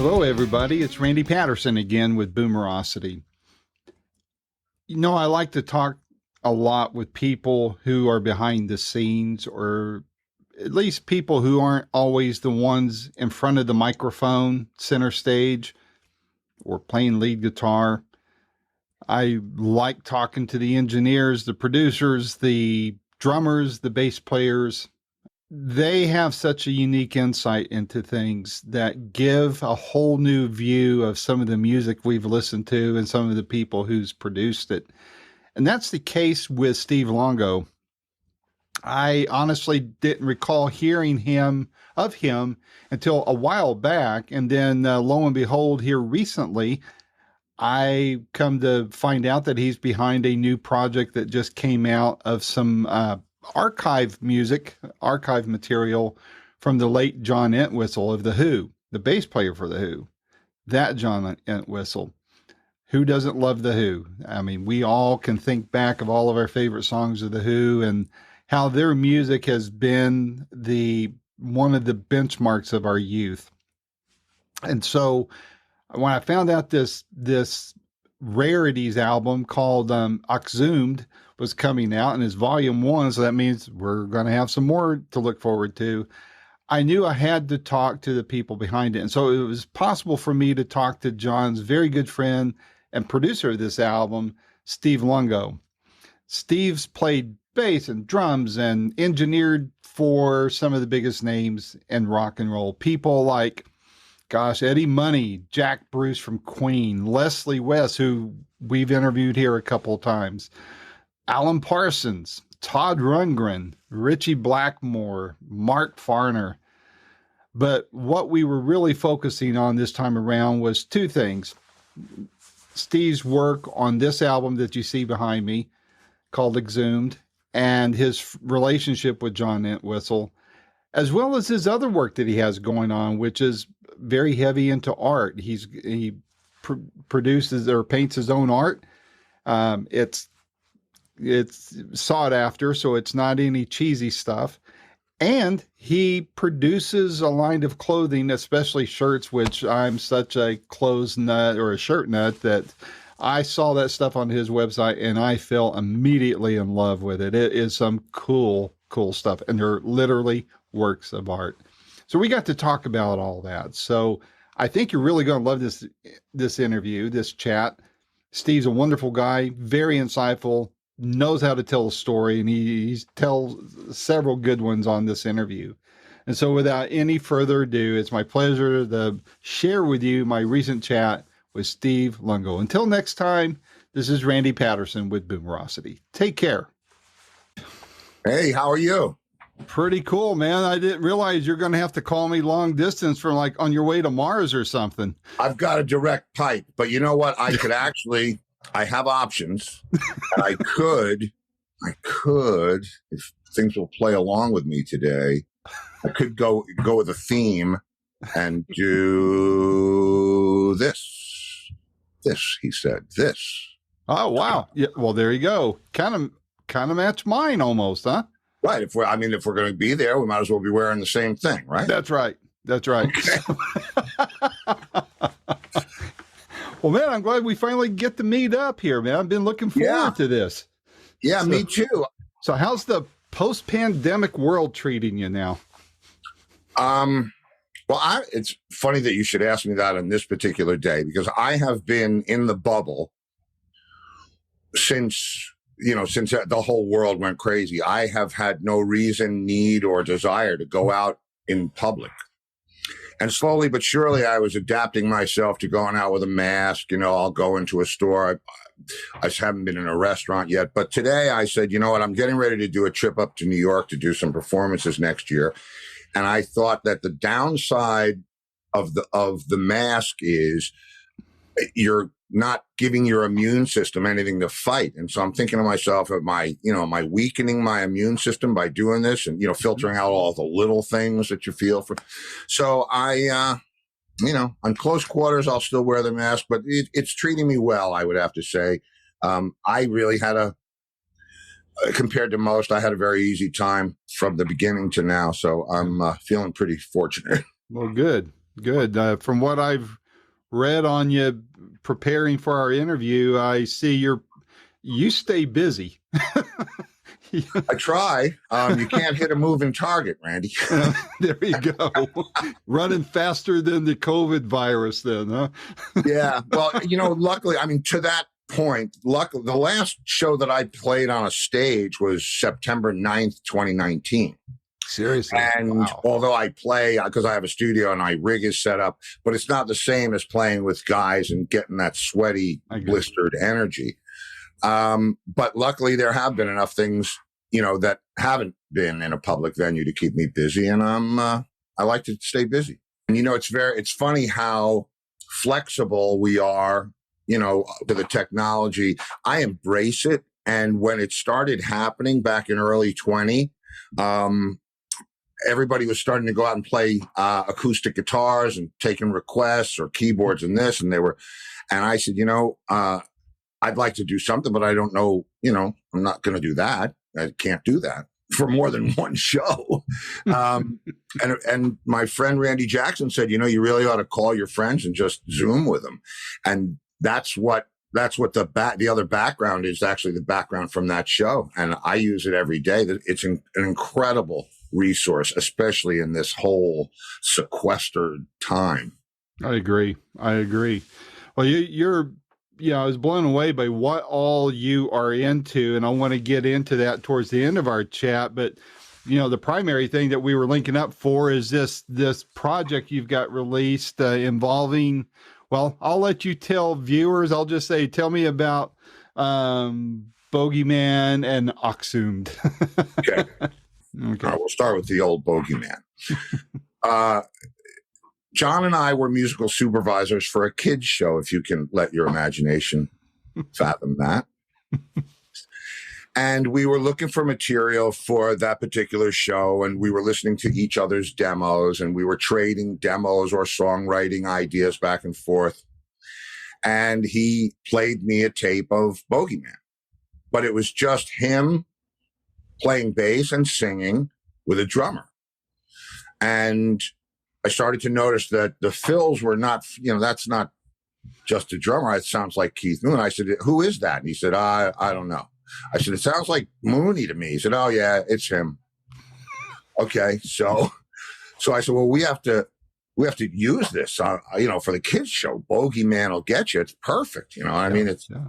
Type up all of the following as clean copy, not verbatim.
Hello, everybody. It's Randy Patterson again with Boomerocity. You know, I like to talk a lot with people who are behind the scenes, or at least people who aren't always the ones in front of the microphone, center stage, or playing lead guitar. I like talking to the engineers, the producers, the drummers, the bass players. They have such a unique insight into things that give a whole new view of some of the music we've listened to and some of the people who's produced it. And that's the case with Steve Luongo. I honestly didn't recall hearing of him until a while back. And then lo and behold, here recently, I come to find out that he's behind a new project that just came out of some archive material from the late John Entwistle of The Who, the bass player for The Who. That John Entwistle. Who doesn't love The Who? I mean, we all can think back of all of our favorite songs of The Who and how their music has been one of the benchmarks of our youth. And so when I found out this rarities album called Oxhumes was coming out, and it's volume 1, so that means we're going to have some more to look forward to. I knew I had to talk to the people behind it, and so it was possible for me to talk to John's very good friend and producer of this album, Steve Luongo. Steve's played bass and drums and engineered for some of the biggest names in rock and roll. People like, Eddie Money, Jack Bruce from Queen, Leslie West, who we've interviewed here a couple of times, Alan Parsons, Todd Rundgren, Richie Blackmore, Mark Farner. But what we were really focusing on this time around was two things. Steve's work on this album that you see behind me called Exhumed, and his relationship with John Entwistle, as well as his other work that he has going on, which is very heavy into art. He produces or paints his own art. It's sought after, so it's not any cheesy stuff. And he produces a line of clothing, especially shirts, which I'm such a clothes nut or a shirt nut that I saw that stuff on his website and I fell immediately in love with it. It is some cool stuff, and they're literally works of art. So we got to talk about all that. So I think you're really going to love this interview, this chat. Steve's a wonderful guy, very insightful, knows how to tell a story, and he tells several good ones on this interview. And so without any further ado, it's my pleasure to share with you my recent chat with Steve Luongo. Until next time, this is Randy Patterson with Boomerocity. Take care. Hey, how are you? Pretty cool, man. I didn't realize you're going to have to call me long distance from like on your way to Mars or something. I've got a direct pipe, but you know what? I could actually, I have options. And I could, if things will play along with me today, I could go with a theme and do this. This, he said, this. Oh, wow. Yeah. Well, there you go. Kind of match mine almost, huh? Right. If we're going to be there, we might as well be wearing the same thing, right? That's right. Okay. Well, man, I'm glad we finally get to meet up here, man. I've been looking forward to this. Yeah, me too. So how's the post-pandemic world treating you now? Well, it's funny that you should ask me that on this particular day, because I have been in the bubble since the whole world went crazy. I have had no reason, need, or desire to go out in public. And slowly but surely, I was adapting myself to going out with a mask. I'll go into a store. I just haven't been in a restaurant yet. But today I said, you know what? I'm getting ready to do a trip up to New York to do some performances next year. And I thought that the downside of the mask is you're not giving your immune system anything to fight. And so I'm thinking to myself, am I weakening my immune system by doing this and, filtering out all the little things that you feel for. So on close quarters, I'll still wear the mask, but it's treating me well, I would have to say. I really had compared to most, I had a very easy time from the beginning to now. So I'm feeling pretty fortunate. Well, good. Good. From what I've read on you preparing for our interview, I see you stay busy. I try. You can't hit a moving target, Randy. There you go. Running faster than the COVID virus then, huh? Yeah. Well, luckily, I mean, to that point, luckily, the last show that I played on a stage was September 9th, 2019. Seriously. And wow. Although I play, because I have a studio and my rig is set up, but it's not the same as playing with guys and getting that sweaty, blistered energy. But luckily there have been enough things, that haven't been in a public venue to keep me busy. And I like to stay busy. And, it's funny how flexible we are, to the technology. I embrace it. And when it started happening back in early 20, everybody was starting to go out and play acoustic guitars and taking requests or keyboards and this. And I said, I'd like to do something, but I don't know, I'm not going to do that. I can't do that for more than one show. And my friend Randy Jackson said, you really ought to call your friends and just Zoom with them. And that's what the other background is, actually the background from that show. And I use it every day. It's an incredible resource, especially in this whole sequestered time. I agree. Well, I was blown away by what all you are into, and I want to get into that towards the end of our chat. But, the primary thing that we were linking up for is this project you've got released involving, well, I'll let you tell viewers. I'll just say, tell me about Bogeyman and Oxhumes. Okay. All right, we'll start with the old Bogeyman. John and I were musical supervisors for a kids show, if you can let your imagination fathom that. And we were looking for material for that particular show, and we were listening to each other's demos, and we were trading demos or songwriting ideas back and forth. And he played me a tape of Bogeyman, but it was just him playing bass and singing with a drummer. And I started to notice that the fills were not, that's not just a drummer. It sounds like Keith Moon. I said, who is that? And he said, I don't know. I said, it sounds like Mooney to me. He said, oh yeah, it's him. Okay. So I said, well, we have to use this, for the kids show. Bogeyman will get you. It's perfect. I mean, it's, yeah.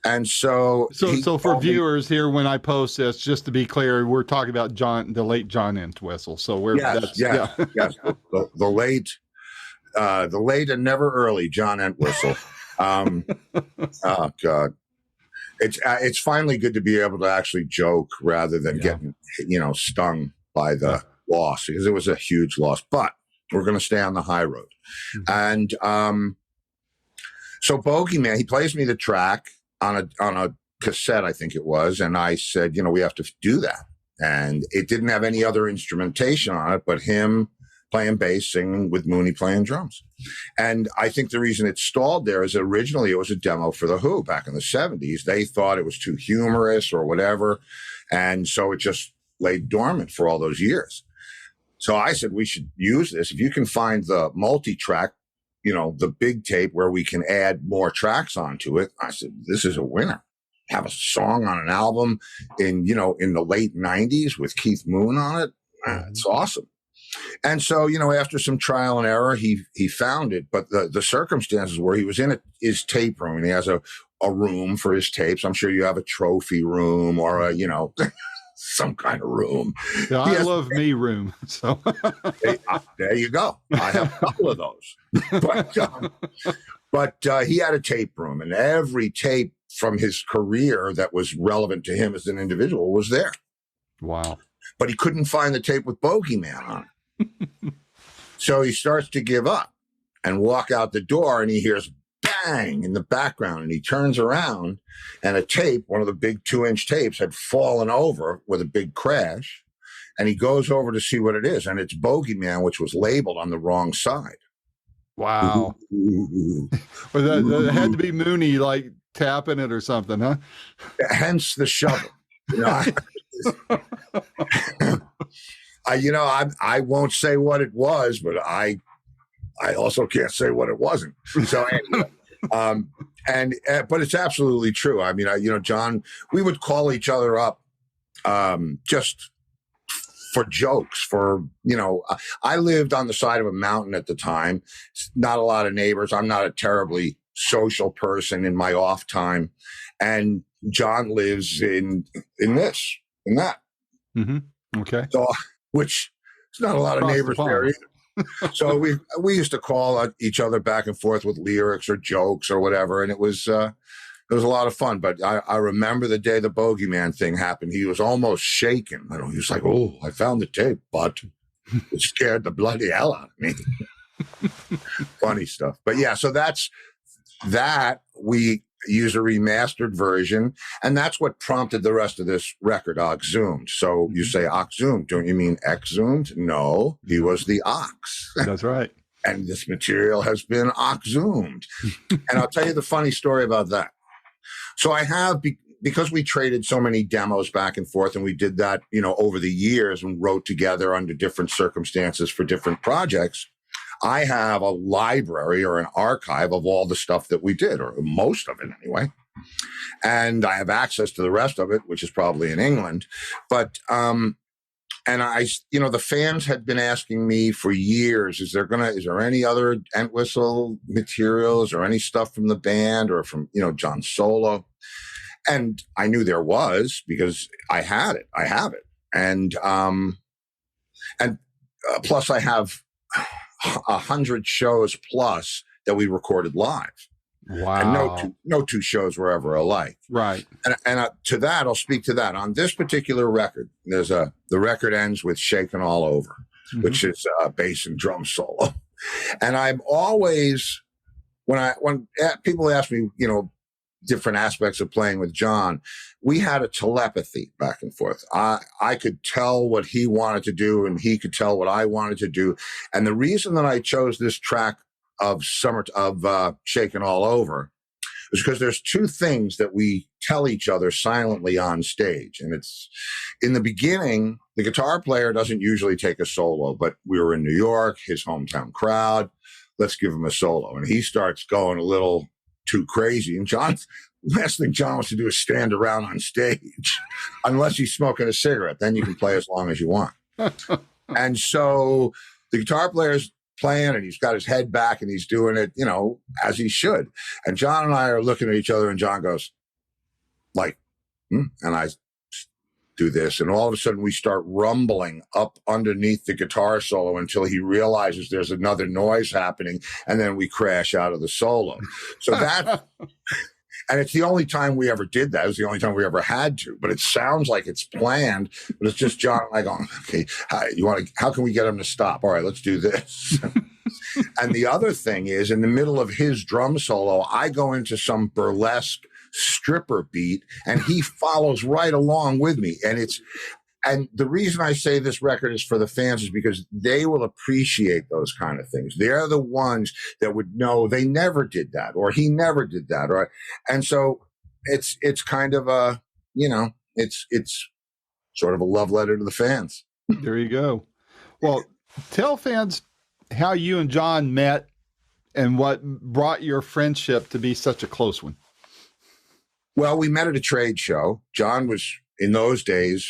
And so for viewers here, when I post this, just to be clear, we're talking about the late John Entwistle. So yes. The late and never early John Entwistle. Oh God. It's finally good to be able to actually joke rather than getting, stung by the loss, because it was a huge loss, but we're going to stay on the high road. Mm-hmm. And so Bogeyman, he plays me the track on a cassette, I think it was. And I said, we have to do that. And it didn't have any other instrumentation on it, but him playing bass, singing with Mooney playing drums. And I think the reason it stalled there is originally it was a demo for The Who back in the 70s. They thought it was too humorous or whatever. And so it just lay dormant for all those years. So I said, we should use this. If you can find the multi-track, the big tape where we can add more tracks onto it, I said, this is a winner. Have a song on an album in the late 90s with Keith Moon on it. It's awesome. And so, after some trial and error, he found it. But the circumstances were he was in his tape room, and he has a room for his tapes. I'm sure you have a trophy room or some kind of room. Yeah, I love me room. So there you go. I have a couple of those. But he had a tape room, and every tape from his career that was relevant to him as an individual was there. Wow. But he couldn't find the tape with Bogeyman on it. So he starts to give up and walk out the door, and he hears bang in the background, and he turns around, and a tape, one of the big 2-inch tapes, had fallen over with a big crash, and he goes over to see what it is, and it's Bogeyman, which was labeled on the wrong side. Wow. Well, that had to be Mooney like tapping it or something, huh? Hence the shovel. I won't say what it was, but I I also can't say what it wasn't. So anyway, but it's absolutely true. I mean, John, we would call each other up just for jokes. I lived on the side of a mountain at the time. Not a lot of neighbors. I'm not a terribly social person in my off time, and John lives in that. Mm-hmm. Okay. So, which is not a lot of neighbors there either. So we used to call each other back and forth with lyrics or jokes or whatever, and it was a lot of fun. But I remember the day the Bogeyman thing happened. He was almost shaken. He was like, "Oh, I found the tape, but it scared the bloody hell out of me." Funny stuff. But yeah, so that's that. We use a remastered version, and that's what prompted the rest of this record, Oxhumed. So you say Oxhumed, don't you mean exhumed? No, he was the ox. That's right. And this material has been Oxhumed. And I'll tell you the funny story about that. So I have, because we traded so many demos back and forth, and we did that, over the years and wrote together under different circumstances for different projects, I have a library or an archive of all the stuff that we did, or most of it anyway. And I have access to the rest of it, which is probably in England. But, and the fans had been asking me for years, is there any other Entwistle materials or any stuff from the band or from, John solo? And I knew there was, because I have it. And plus I have 100 shows plus that we recorded live. Wow. And no two shows were ever alike. Right. And to that, I'll speak to that. On this particular record, the record ends with Shakin' All Over, mm-hmm. which is a bass and drum solo. And I'm always, when people ask me, different aspects of playing with John, we had a telepathy back and forth. I could tell what he wanted to do, and he could tell what I wanted to do. And the reason that I chose this track of Shakin' All Over is because there's two things that we tell each other silently on stage. And it's, in the beginning, the guitar player doesn't usually take a solo, but we were in New York, his hometown crowd. Let's give him a solo. And he starts going a little too crazy. And last thing John wants to do is stand around on stage, unless he's smoking a cigarette. Then you can play as long as you want. And so the guitar player's playing, and he's got his head back, and he's doing it, as he should. And John and I are looking at each other, and John goes, and I do this. And all of a sudden we start rumbling up underneath the guitar solo until he realizes there's another noise happening. And then we crash out of the solo. So that, and it's the only time we ever did that. It was the only time we ever had to, but it sounds like it's planned, but it's just John and I going, okay, how can we get him to stop? All right, let's do this. And the other thing is, in the middle of his drum solo, I go into some burlesque stripper beat, and he follows right along with me. And the reason I say this record is for the fans is because they will appreciate those kind of things. They're the ones that would know they never did that, or he never did that. And so it's kind of it's sort of a love letter to the fans. There you go. Well, tell fans how you and John met and what brought your friendship to be such a close one. Well, we met at a trade show. John was, in those days,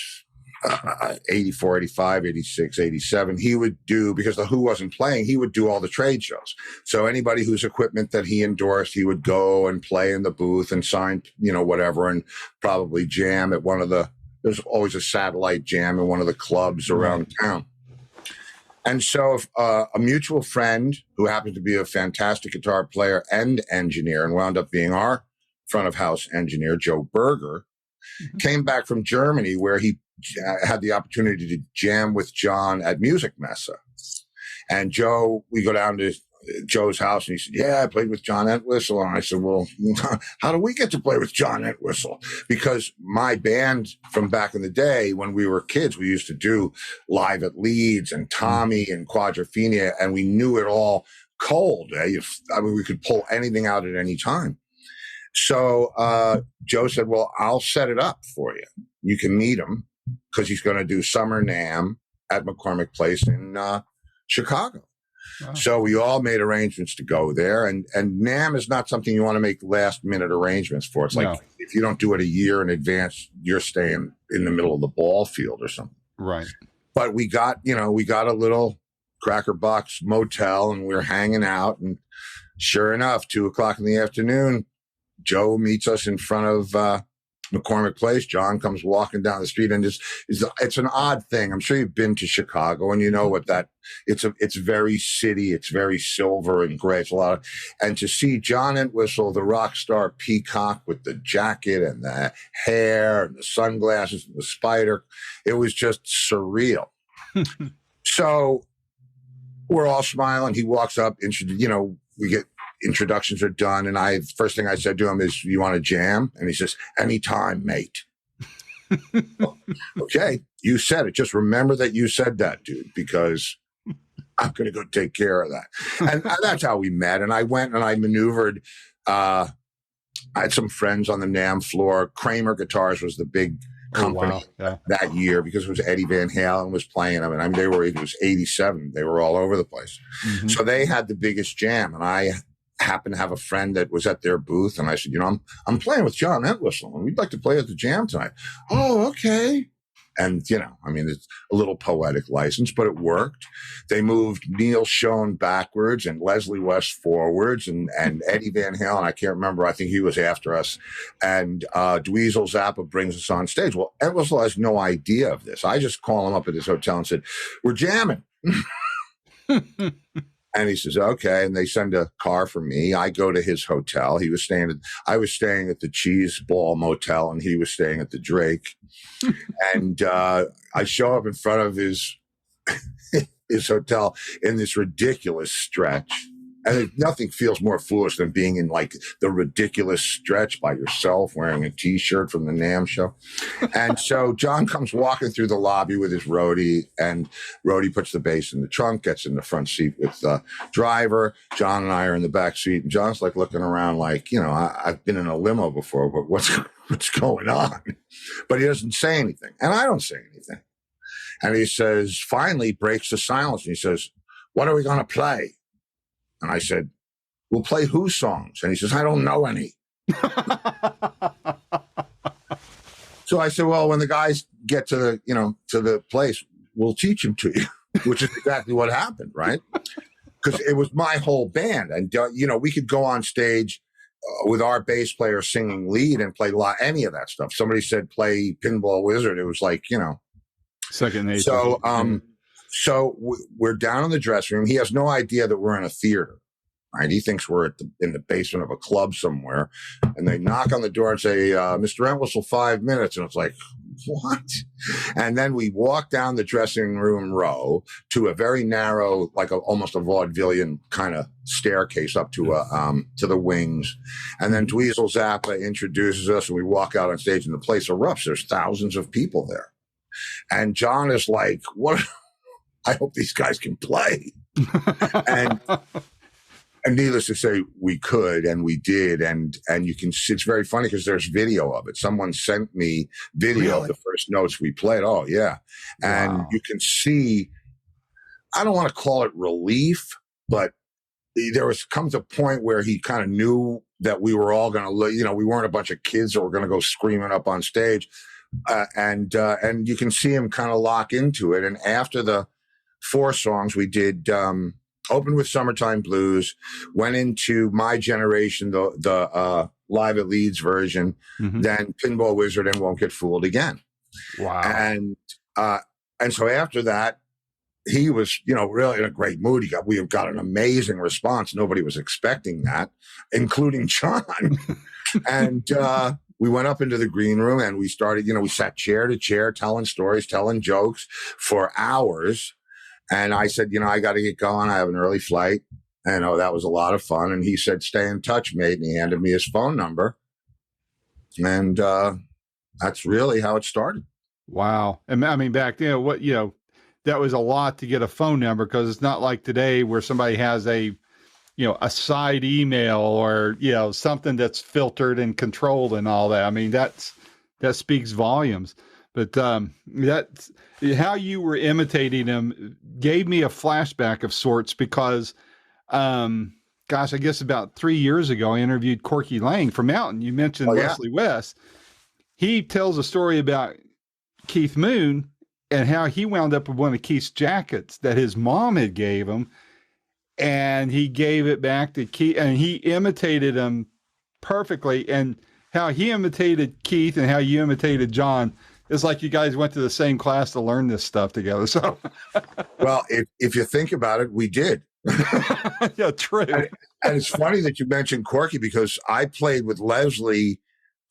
84, 85, 86, 87. He would do, because the Who wasn't playing, he would do all the trade shows. So anybody whose equipment that he endorsed, he would go and play in the booth and sign, whatever, and probably jam at there's always a satellite jam in one of the clubs around town. And so a mutual friend who happened to be a fantastic guitar player and engineer, and wound up being our front of house engineer, Joe Berger, came back from Germany, where he had the opportunity to jam with John at Music Messe. And we go down to Joe's house, and he said, yeah, I played with John Entwistle. And I said, well, how do we get to play with John Entwistle? Because my band from back in the day, when we were kids, we used to do Live at Leeds and Tommy and Quadrophenia, and we knew it all cold. We could pull anything out at any time. So Joe said, well, I'll set it up for you. You can meet him, because he's going to do Summer NAMM at McCormick Place in Chicago. Wow. So we all made arrangements to go there. And NAMM is not something you want to make last minute arrangements for. It's like if you don't do it a year in advance, you're staying in the middle of the ball field or something. Right. But we got a little cracker box motel and we were hanging out. And sure enough, 2:00 in the afternoon, Joe meets us in front of McCormick Place. John comes walking down the street, and it's an odd thing. I'm sure you've been to Chicago, and you know what it's very city. It's very silver and gray. It's a lot and to see John Entwistle, the rock star peacock with the jacket and the hair and the sunglasses and the spider, it was just surreal. So we're all smiling. He walks up, we get introductions are done, and first thing I said to him is, "You want to jam?" And he says, "Anytime, mate." Well, okay, you said it. Just remember that you said that, dude, because I'm going to go take care of that. And that's how we met. And I went and I maneuvered. I had some friends on the NAMM floor. Kramer Guitars was the big company that year because it was Eddie Van Halen was playing them. And I mean, it was 87. They were all over the place. Mm-hmm. So they had the biggest jam. And I happened to have a friend that was at their booth. And I said, I'm playing with John Entwistle and we'd like to play at the jam tonight. Oh, okay. And, it's a little poetic license, but it worked. They moved Neil Schon backwards and Leslie West forwards and Eddie Van Halen, I can't remember, I think he was after us. And Dweezil Zappa brings us on stage. Well, Entwistle has no idea of this. I just call him up at his hotel and said, "We're jamming." And he says, "Okay." And they send a car for me. I go to his hotel. I was staying at the Cheese Ball Motel and he was staying at the Drake. And I show up in front of his hotel in this ridiculous stretch. And nothing feels more foolish than being in like the ridiculous stretch by yourself wearing a T-shirt from the NAMM show. And so John comes walking through the lobby with his roadie, and roadie puts the bass in the trunk, gets in the front seat with the driver. John and I are in the back seat, and John's like looking around like, I've been in a limo before, but what's going on? But he doesn't say anything, and I don't say anything. And he says, finally breaks the silence, and he says, "What are we going to play?" And I said, "We'll play Who songs." And he says, "I don't know any." So I said, "Well, when the guys get to the place, we'll teach them to you," which is exactly what happened, right? Because it was my whole band. And, we could go on stage with our bass player singing lead and play any of that stuff. Somebody said, "Play Pinball Wizard." It was like, second nature. So, So we're down in the dressing room. He has no idea that we're in a theater, right? He thinks we're in the basement of a club somewhere. And they knock on the door and say, "Mr. Entwistle, 5 minutes." And it's like, what? And then we walk down the dressing room row to a very narrow, like almost a vaudevillian kind of staircase up to the wings. And then Dweezil Zappa introduces us, and we walk out on stage, and the place erupts. There's thousands of people there. And John is like, "What? I hope these guys can play." and needless to say, we could, and we did. And you can see, it's very funny because there's video of it. Someone sent me video of the first notes we played. Oh, yeah. And you can see, I don't want to call it relief, but comes a point where he kind of knew that we were all going to, we weren't a bunch of kids that were going to go screaming up on stage. And you can see him kind of lock into it. And after the 4 songs, we did opened with Summertime Blues, went into My Generation, the Live at Leeds version, then Pinball Wizard and Won't Get Fooled Again. Wow. And so after that, he was, really in a great mood. We have got an amazing response. Nobody was expecting that, including John. And we went up into the green room and we started, we sat chair to chair, telling stories, telling jokes for hours. And I said, I got to get going. I have an early flight. And that was a lot of fun. And he said, "Stay in touch, mate." And he handed me his phone number. And that's really how it started. Wow. And I mean, back then, that was a lot to get a phone number, because it's not like today where somebody has a side email or, something that's filtered and controlled and all that. I mean, that speaks volumes. But that how you were imitating him gave me a flashback of sorts because, gosh, I guess about 3 years ago, I interviewed Corky Lang from Mountain. You mentioned Leslie West. He tells a story about Keith Moon and how he wound up with one of Keith's jackets that his mom had gave him, and he gave it back to Keith, and he imitated him perfectly. And how he imitated Keith and how you imitated John, it's like you guys went to the same class to learn this stuff together. So, well, if you think about it, we did. Yeah, true. And it's funny that you mentioned Corky because I played with Leslie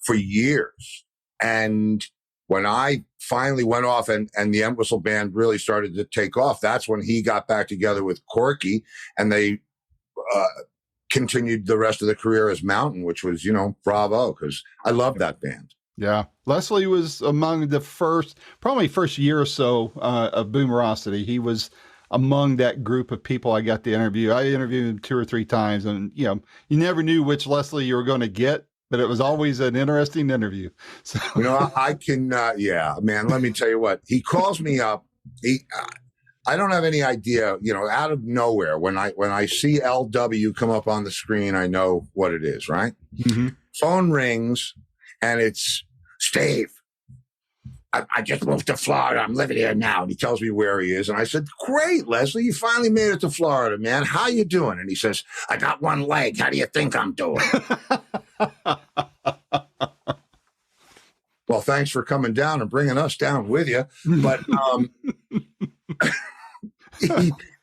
for years. And when I finally went off and the Entwistle band really started to take off, that's when he got back together with Corky, and they continued the rest of the career as Mountain, which was, bravo, because I love that band. Yeah. Leslie was among the probably first year or so of Boomerocity. He was among that group of people I got to interview. I interviewed him 2 or 3 times, and, you never knew which Leslie you were going to get, but it was always an interesting interview. So. I can, man, let me tell you what, he calls me up. I don't have any idea, out of nowhere, when I see LW come up on the screen, I know what it is, right? Mm-hmm. Phone rings, and it's Steve. I just moved to Florida. I'm living here now. And he tells me where he is. And I said, great, Leslie, you finally made it to Florida, man. How you doing? And he says, I got one leg. How do you think I'm doing? Well, thanks for coming down and bringing us down with you. But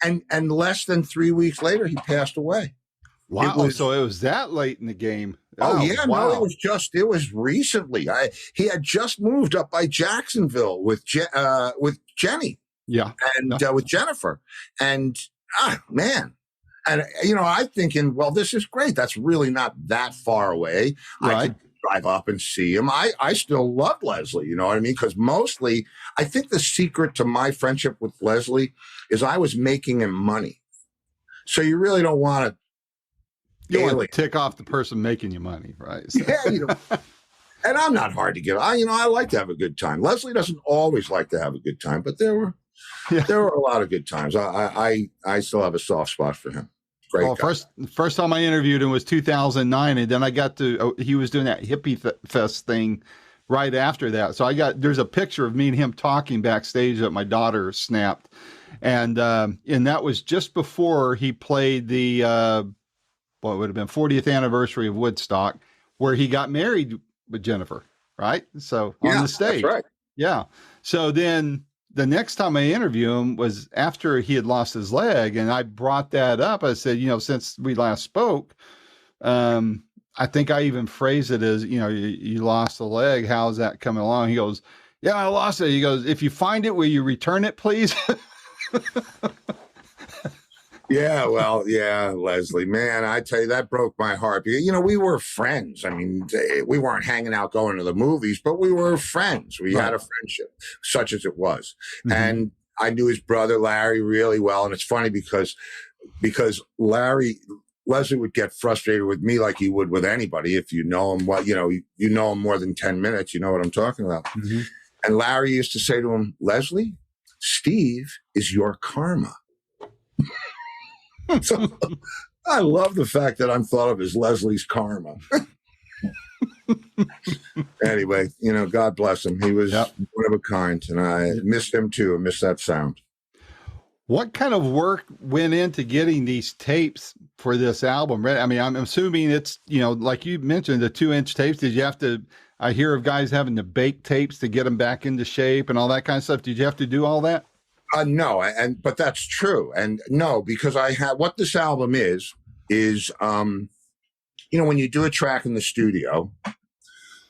and less than 3 weeks later, he passed away. Wow. So it was that late in the game. Oh yeah. Wow. No, it was recently. He had just moved up by Jacksonville with Jenny. Yeah. And with Jennifer. And man. And I'm thinking, well, this is great. That's really not that far away. Right. I could drive up and see him. I still love Leslie, you know what I mean? Because mostly, I think the secret to my friendship with Leslie is I was making him money. So you really don't want to. You want to tick off the person making you money, right? So. Yeah, and I'm not hard to get. I like to have a good time. Leslie doesn't always like to have a good time, but there were a lot of good times. I still have a soft spot for him. Great. Well, first time I interviewed him was 2009, and then I got to. He was doing that hippie fest thing right after that. So there's a picture of me and him talking backstage that my daughter snapped, and that was just before he played the. What would have been 40th anniversary of Woodstock, where he got married with Jennifer, right? So on the stage. That's right. Yeah. So then the next time I interviewed him was after he had lost his leg. And I brought that up. I said, since we last spoke, I think I even phrased it as, you lost a leg. How's that coming along? He goes, yeah, I lost it. He goes, if you find it, will you return it, please? Yeah, well, yeah, Leslie, man, I tell you, that broke my heart. We were friends. I mean, we weren't hanging out going to the movies, but we were friends. We had a friendship, such as it was. Mm-hmm. And I knew his brother, Larry, really well. And it's funny because Leslie would get frustrated with me like he would with anybody. If you know him, you know him more than 10 minutes, you know what I'm talking about. Mm-hmm. And Larry used to say to him, Leslie, Steve is your karma. So I love the fact that I'm thought of as Leslie's karma. Anyway, God bless him. He was one of a kind, and I missed him too. I miss that sound. What kind of work went into getting these tapes for this album? I mean, I'm assuming it's, like you mentioned, the 2-inch tapes. Did you have to, I hear of guys having to bake tapes to get them back into shape and all that kind of stuff. Did you have to do all that? No, but that's true. And no, because what this album is, when you do a track in the studio,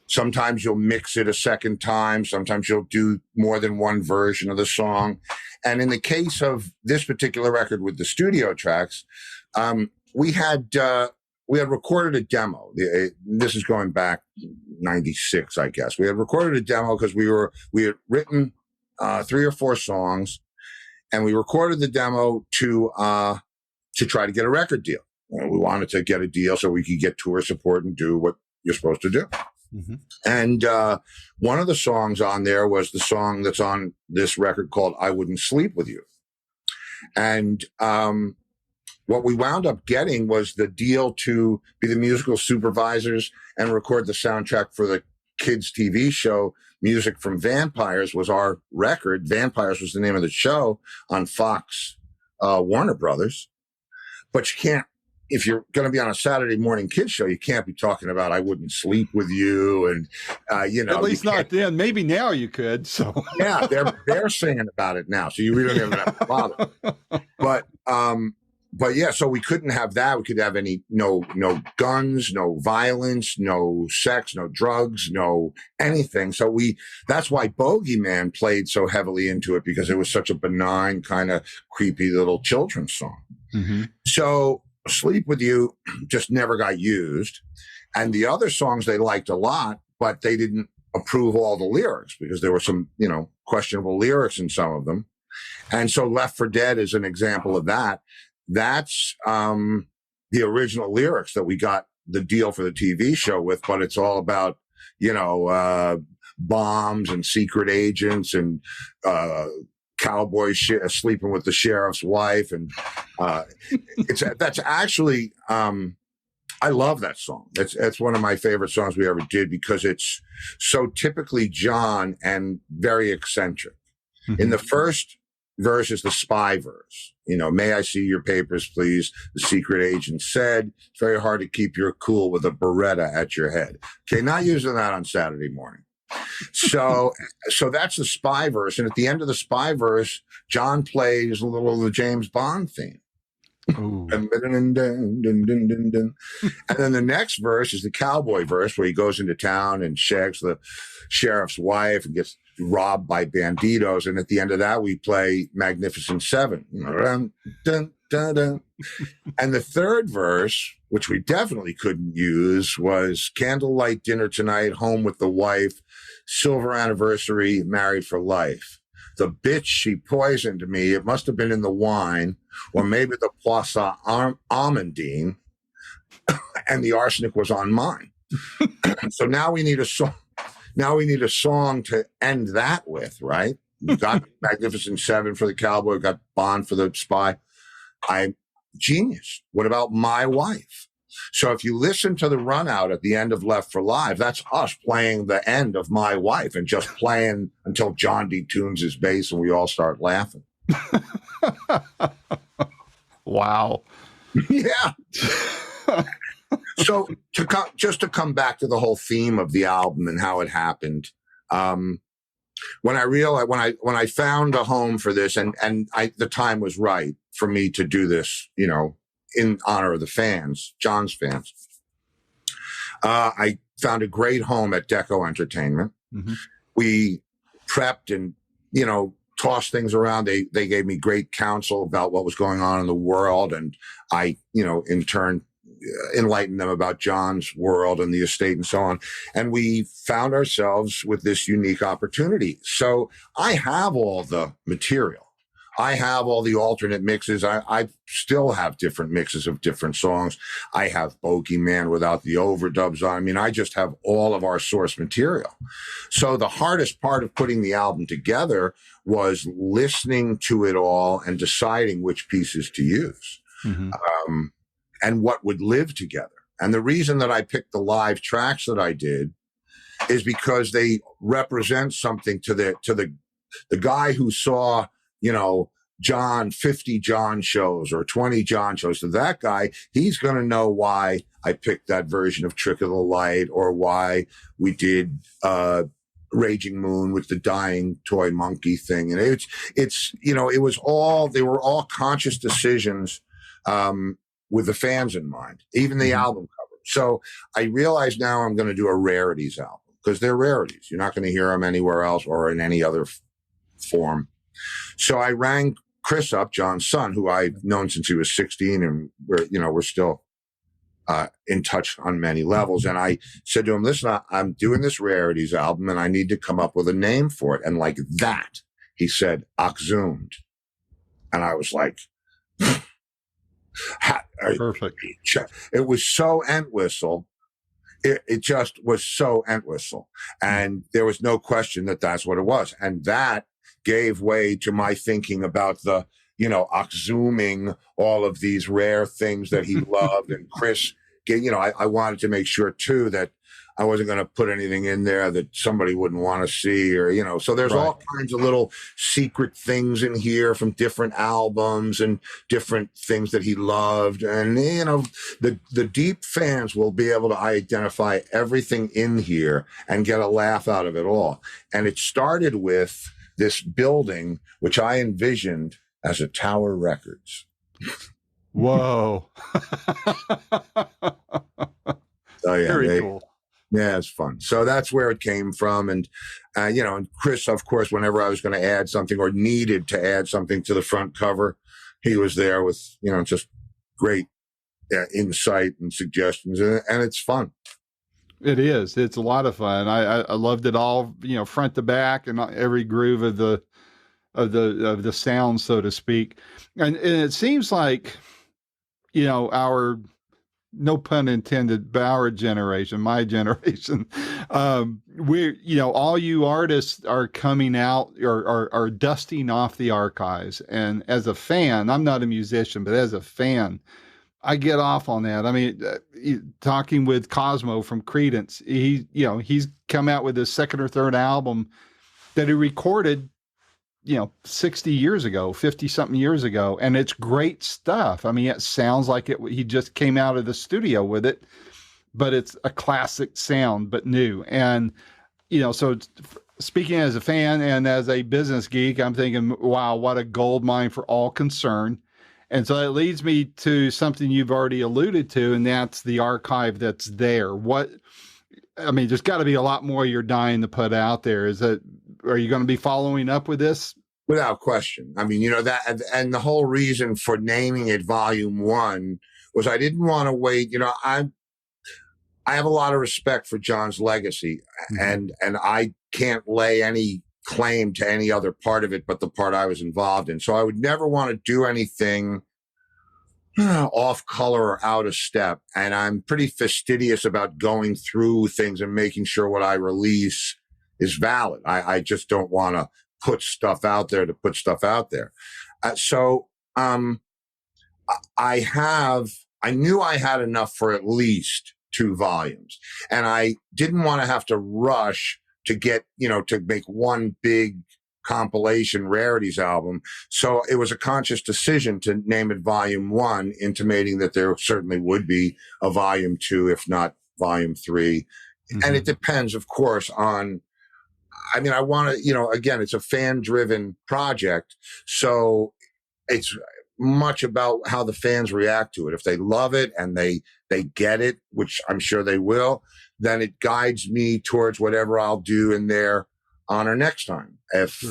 sometimes you'll mix it a second time. Sometimes you'll do more than one version of the song. And in the case of this particular record with the studio tracks, we had recorded a demo. This is going back 96, I guess. We had recorded a demo because we had written 3 or 4 songs. And we recorded the demo to try to get a record deal. We wanted to get a deal so we could get tour support and do what you're supposed to do. Mm-hmm. And one of the songs on there was the song that's on this record called I Wouldn't Sleep With You. And what we wound up getting was the deal to be the musical supervisors and record the soundtrack for the kids' TV show. Music from Vampires was our record. Vampires was the name of the show on Fox, Warner Brothers. But you can't, if you're going to be on a Saturday morning kids show, you can't be talking about I wouldn't sleep with you. And, at least not then. Maybe now you could. So yeah, they're singing about it now. So you really don't have to bother. But yeah, so we couldn't have that. We could have no guns, no violence, no sex, no drugs, no anything. So that's why Bogeyman played so heavily into it, because it was such a benign kind of creepy little children's song. Mm-hmm. So Sleep With You just never got used. And the other songs they liked a lot, but they didn't approve all the lyrics because there were some, questionable lyrics in some of them. And so Left for Dead is an example of that. That's the original lyrics that we got the deal for the TV show with, but it's all about, bombs and secret agents and cowboys sleeping with the sheriff's wife. And that's actually, I love that song. It's one of my favorite songs we ever did because it's so typically John and very eccentric. Mm-hmm. In the first verse is the spy verse. May I see your papers, please? The secret agent said, it's very hard to keep your cool with a Beretta at your head. Okay, not using that on Saturday morning. So that's the spy verse. And at the end of the spy verse, John plays a little of the James Bond theme. And then the next verse is the cowboy verse where he goes into town and shags the sheriff's wife and gets robbed by banditos. And at the end of that, we play Magnificent Seven. And the third verse, which we definitely couldn't use, was Candlelight Dinner Tonight, Home with the Wife, Silver Anniversary, Married for Life. The bitch, she poisoned me. It must have been in the wine, or maybe the Poisson Almondine, and the arsenic was on mine. So now we need a song. Now we need a song to end that with, right? We got Magnificent Seven for the cowboy, got Bond for the spy. I'm genius. What about My Wife? So if you listen to the run out at the end of Left for Live, that's us playing the end of My Wife and just playing until John detunes his bass and we all start laughing. Wow. Yeah. So to come back to the whole theme of the album and how it happened, when I found a home for this and the time was right for me to do this, in honor of the fans, John's fans, I found a great home at Deco Entertainment. Mm-hmm. We prepped and, tossed things around. They gave me great counsel about what was going on in the world. And I, in turn, enlightened them about John's world and the estate and so on. And we found ourselves with this unique opportunity. So I have all the material. I have all the alternate mixes. I still have different mixes of different songs. I have Bogeyman without the overdubs on. I mean, I just have all of our source material. So the hardest part of putting the album together was listening to it all and deciding which pieces to use. Mm-hmm. And what would live together. And the reason that I picked the live tracks that I did is because they represent something to the guy who saw, 50 John shows or 20 John shows. To that guy, he's going to know why I picked that version of Trick of the Light or why we did Raging Moon with the dying toy monkey thing. And they were all conscious decisions with the fans in mind, even the album cover. So I realize now I'm going to do a rarities album because they're rarities. You're not going to hear them anywhere else or in any other form. So I rang Chris up, John's son, who I've known since he was 16, and we're still in touch on many levels. And I said to him, listen, I'm doing this rarities album and I need to come up with a name for it. And like that, he said, Oxhumes. And I was like, perfect. It was so Entwistle. it just was so Entwistle. And there was no question that that's what it was. And that gave way to my thinking about the, Oxhuming all of these rare things that he loved. And Chris, I wanted to make sure too that I wasn't going to put anything in there that somebody wouldn't want to see, or, so there's all kinds of little secret things in here from different albums and different things that he loved. And, the deep fans will be able to identify everything in here and get a laugh out of it all. And it started with this building, which I envisioned as a Tower Records. Whoa. Oh, yeah. Very cool. Yeah, it's fun. So that's where it came from. And, and Chris, of course, whenever I was going to add something or needed to add something to the front cover, he was there with, just great insight and suggestions. And it's fun. It is. It's a lot of fun. I loved it all, front to back and every groove of the sound, so to speak. And it seems like, our, no pun intended, but our generation, my generation, all you artists are coming out or are dusting off the archives. And as a fan, I'm not a musician, but as a fan, I get off on that. I mean, talking with Cosmo from Creedence, he's come out with his second or third album that he recorded 60 years ago, 50 something years ago. And it's great stuff. I mean, it sounds like he just came out of the studio with it, but it's a classic sound, but new. And, so speaking as a fan and as a business geek, I'm thinking, wow, what a gold mine for all concerned. And so that leads me to something you've already alluded to, and that's the archive that's there. There's got to be a lot more you're dying to put out there. Are you going to be following up with this? Without question. I mean, that, and the whole reason for naming it Volume 1 was I didn't want to wait. I have a lot of respect for John's legacy, and I can't lay any claim to any other part of it but the part I was involved in. So I would never want to do anything off color or out of step. And I'm pretty fastidious about going through things and making sure what I release is valid. I just don't want to put stuff out there to put stuff out there. So I knew I had enough for at least 2 volumes, and I didn't want to have to rush to get, to make one big compilation rarities album. So it was a conscious decision to name it Volume 1, intimating that there certainly would be a Volume 2, if not Volume 3. And it depends, of course, on, I want to, again, it's a fan-driven project. So it's much about how the fans react to it. If they love it and they get it, which I'm sure they will, then it guides me towards whatever I'll do in their honor next time. If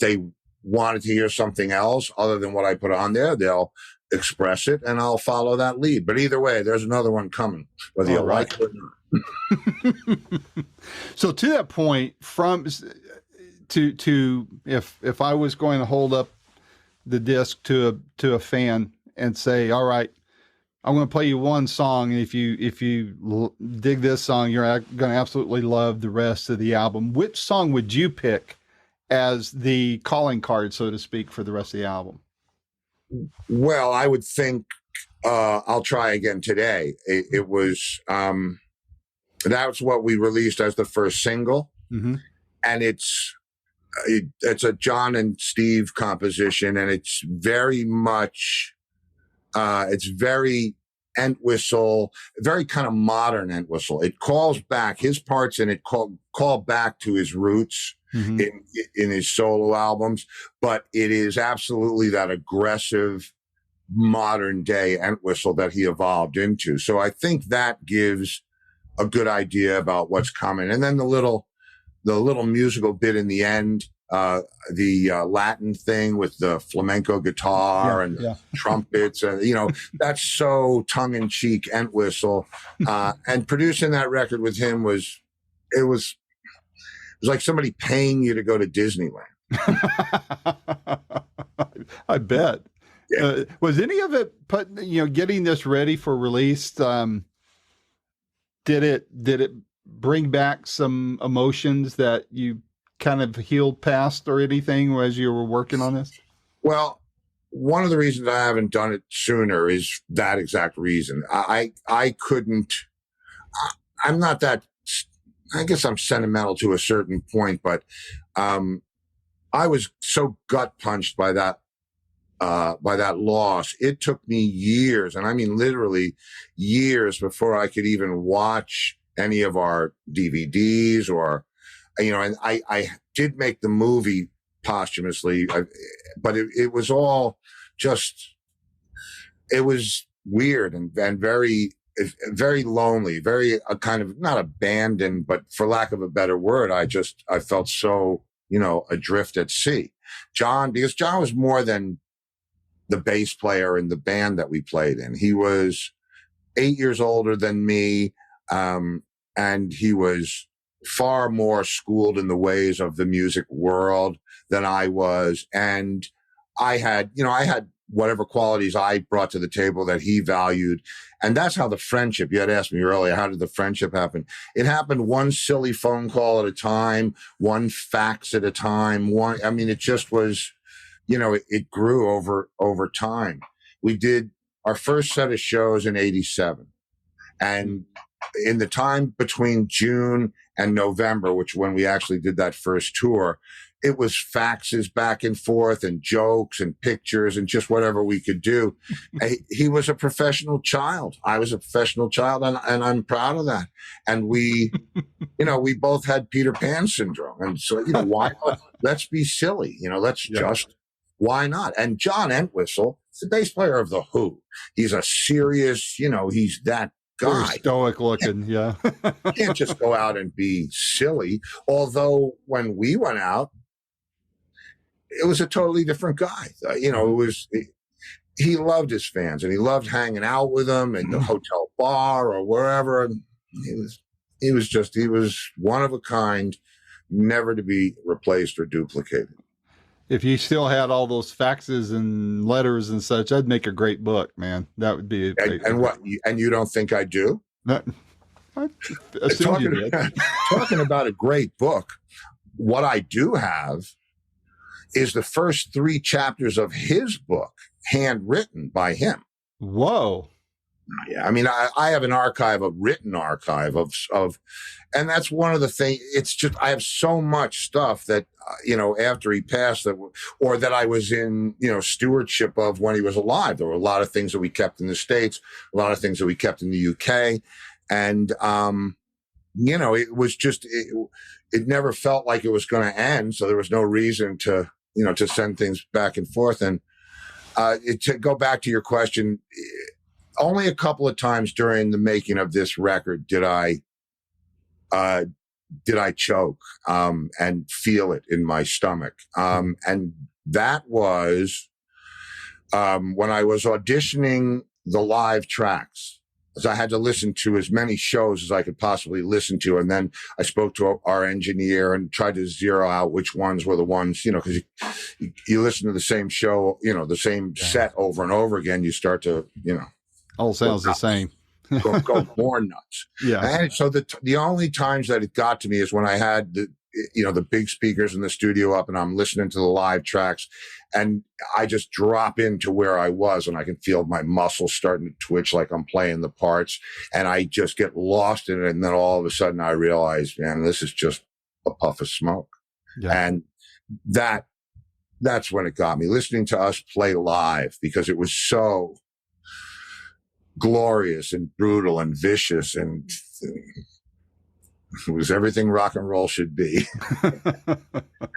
they wanted to hear something else other than what I put on there, they'll express it and I'll follow that lead. But either way, there's another one coming, whether you like it or not. So to that point, if I was going to hold up the disc to a fan and say, all right, I'm going to play you one song, and if you dig this song, you're going to absolutely love the rest of the album. Which song would you pick as the calling card, so to speak, for the rest of the album? Well, I would think I'll Try Again Today. It was that's what we released as the first single, and it's a John and Steve composition, and it's very much. It's very Entwistle, very kind of modern Entwistle. It calls back his parts, and it call back to his roots in his solo albums. But it is absolutely that aggressive modern day Entwistle that he evolved into. So I think that gives a good idea about what's coming. And then the little musical bit in the end. The Latin thing with the flamenco guitar and trumpets, and that's so tongue-in-cheek Entwistle. And producing that record with him was like somebody paying you to go to Disneyland. I bet. Yeah. Was any of it getting this ready for release? Did it bring back some emotions that you kind of healed past or anything as you were working on this? Well, one of the reasons I haven't done it sooner is that exact reason. I couldn't. I'm not that. I guess I'm sentimental to a certain point, but I was so gut punched by that loss. It took me years, and I mean literally years, before I could even watch any of our DVDs or, and I did make the movie posthumously, but it was all just, it was weird and very, very lonely, very kind of not abandoned, but for lack of a better word, I felt so, adrift at sea. Because John was more than the bass player in the band that we played in. He was 8 years older than me. And he was far more schooled in the ways of the music world than I was. And I had whatever qualities I brought to the table that he valued. And that's how the friendship, you had asked me earlier, how did the friendship happen? It happened one silly phone call at a time, one fax at a time. It just was, it grew over time. We did our first set of shows in 87. And in the time between June and November, which when we actually did that first tour, it was faxes back and forth and jokes and pictures and just whatever we could do. He was a professional child. I was a professional child, and I'm proud of that. And we, we both had Peter Pan syndrome. And so, why not? Let's be silly. Why not? And John Entwistle, the bass player of The Who, he's a serious, he's that guy. Very stoic looking, yeah. You can't just go out and be silly. Although when we went out, it was a totally different guy. He loved his fans, and he loved hanging out with them at the hotel bar or wherever. And he was one of a kind, never to be replaced or duplicated. If you still had all those faxes and letters and such, that'd make a great book, man. That would be. And you don't think I do? I assume you did. Talking about a great book, what I do have is the first 3 chapters of his book, handwritten by him. Whoa. Yeah, I have an archive, a written archive of, and that's one of the things. It's just I have so much stuff that after he passed or that I was in stewardship of when he was alive. There were a lot of things that we kept in the States, a lot of things that we kept in the UK, and it was just it never felt like it was going to end. So there was no reason to to send things back and forth. And to go back to your question. Only a couple of times during the making of this record did I choke and feel it in my stomach. And that was when I was auditioning the live tracks, as I had to listen to as many shows as I could possibly listen to. And then I spoke to our engineer and tried to zero out which ones were the ones, because you listen to the same show, the same set over and over again, you start to, all sounds the same. go more nuts. Yeah. And so the only times that it got to me is when I had the big speakers in the studio up and I'm listening to the live tracks, and I just drop into where I was and I can feel my muscles starting to twitch like I'm playing the parts, and I just get lost in it. And then all of a sudden I realize, man, this is just a puff of smoke. Yeah. And that's when it got me, listening to us play live, because it was so glorious and brutal and vicious, and it was everything rock and roll should be.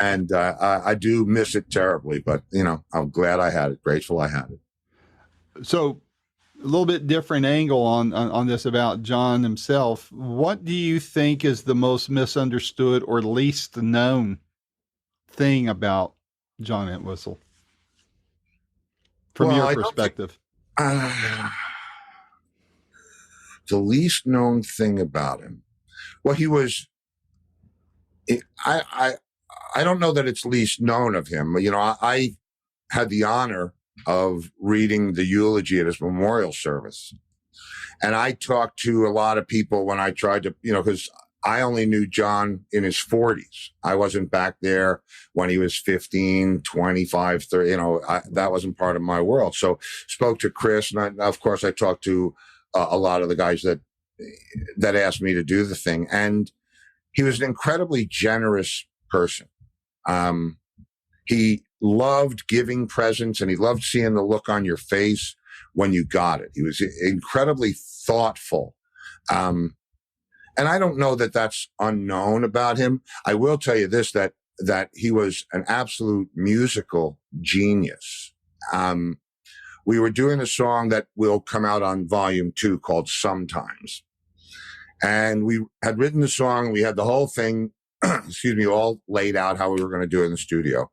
And I do miss it terribly, but I'm glad I had it, grateful I had it. So a little bit different angle on this about John himself. What do you think is the most misunderstood or least known thing about John Entwistle from your perspective? The least known thing about him. Well, he was, I don't know that it's least known of him. I had the honor of reading the eulogy at his memorial service. And I talked to a lot of people when I tried to, because I only knew John in his 40s. I wasn't back there when he was 15, 25, 30. That wasn't part of my world. So spoke to Chris, and of course I talked to a lot of the guys that asked me to do the thing. And he was an incredibly generous person. He loved giving presents, and he loved seeing the look on your face when you got it. He was incredibly thoughtful. And I don't know that that's unknown about him. I will tell you this, that he was an absolute musical genius. We were doing a song that will come out on volume 2 called Sometimes. And we had written the song. We had the whole thing, all laid out how we were going to do it in the studio.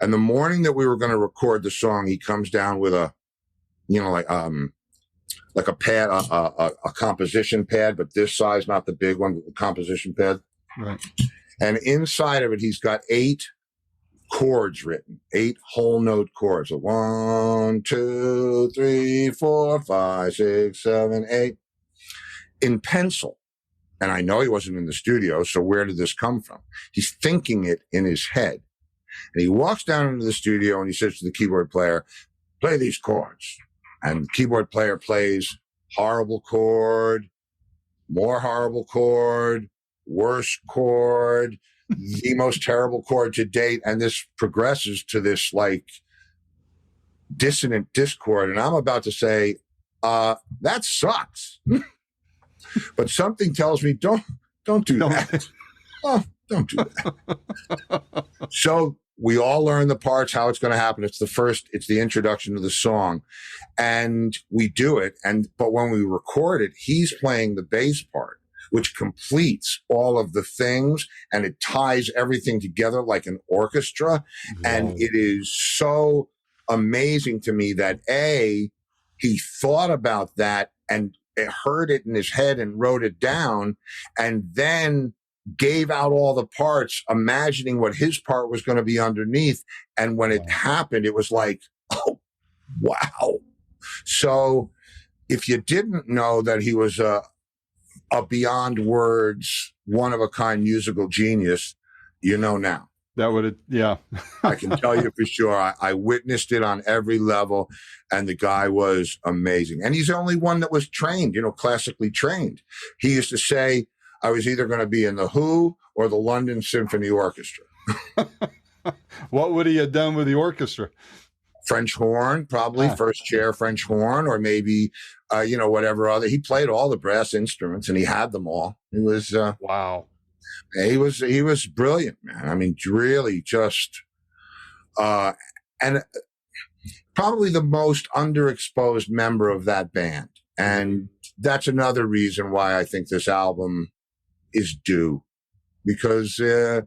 And the morning that we were going to record the song, he comes down with a pad, a composition pad, but this size, not the big one, but the composition pad. Right. And inside of it, he's got 8 chords written, 8 whole note chords. 1, 2, 3, 4, 5, 6, 7, 8 in pencil. And I know he wasn't in the studio. So where did this come from? He's thinking it in his head. And he walks down into the studio and he says to the keyboard player, play these chords. And the keyboard player plays horrible chord, more horrible chord, worse chord, the most terrible chord to date. And this progresses to this like dissonant discord. And I'm about to say, that sucks. But something tells me, don't do that. Oh, don't do that. So we all learn the parts, how it's going to happen. It's the introduction to the song, and we do it. But when we record it, he's playing the bass part, which completes all of the things, and it ties everything together like an orchestra. Wow. And it is so amazing to me that he thought about that and heard it in his head and wrote it down, and then gave out all the parts, imagining what his part was going to be underneath. And when it happened, it was like, oh, wow. So if you didn't know that he was a beyond words, one of a kind musical genius, you know now. That would have, yeah. I can tell you for sure. I witnessed it on every level, and the guy was amazing. And he's the only one that was trained, classically trained. He used to say, I was either going to be in the Who or the London Symphony Orchestra. What would he have done with the orchestra? French horn, probably first chair French horn, or maybe, whatever other. He played all the brass instruments, and he had them all. He was wow. He was brilliant, man. I mean, really, just and probably the most underexposed member of that band, and that's another reason why I think this album is due, because he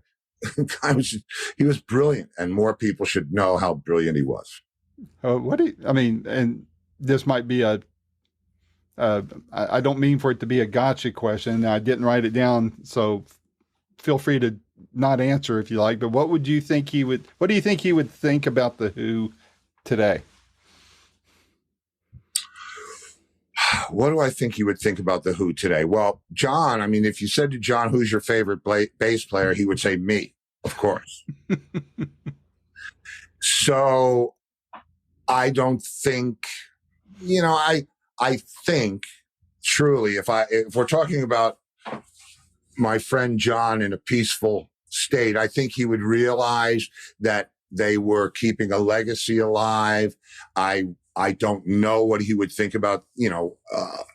was brilliant, and more people should know how brilliant he was. And this might be I don't mean for it to be a gotcha question. I didn't write it down, so feel free to not answer if you like, but what do you think he would think about the Who today? What do I think he would think about the Who today? Well, John, I mean, if you said to John, who's your favorite bass player, he would say me, of course. So I don't think, I think truly, if we're talking about my friend John in a peaceful state, I think he would realize that they were keeping a legacy alive. I don't know what he would think about,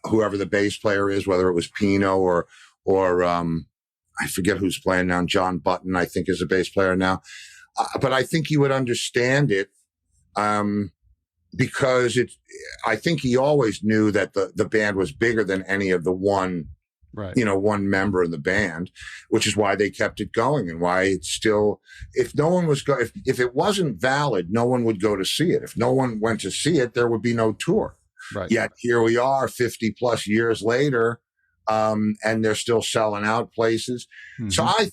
whoever the bass player is, whether it was Pino or I forget who's playing now. John Button, I think, is a bass player now. But I think he would understand it, because I think he always knew that the band was bigger than any of the one member in the band, which is why they kept it going, and why it's still, if no one was if it wasn't valid, no one would go to see it. If no one went to see it, there would be no tour. Right. Yet here we are 50 plus years later, and they're still selling out places. Mm-hmm. So I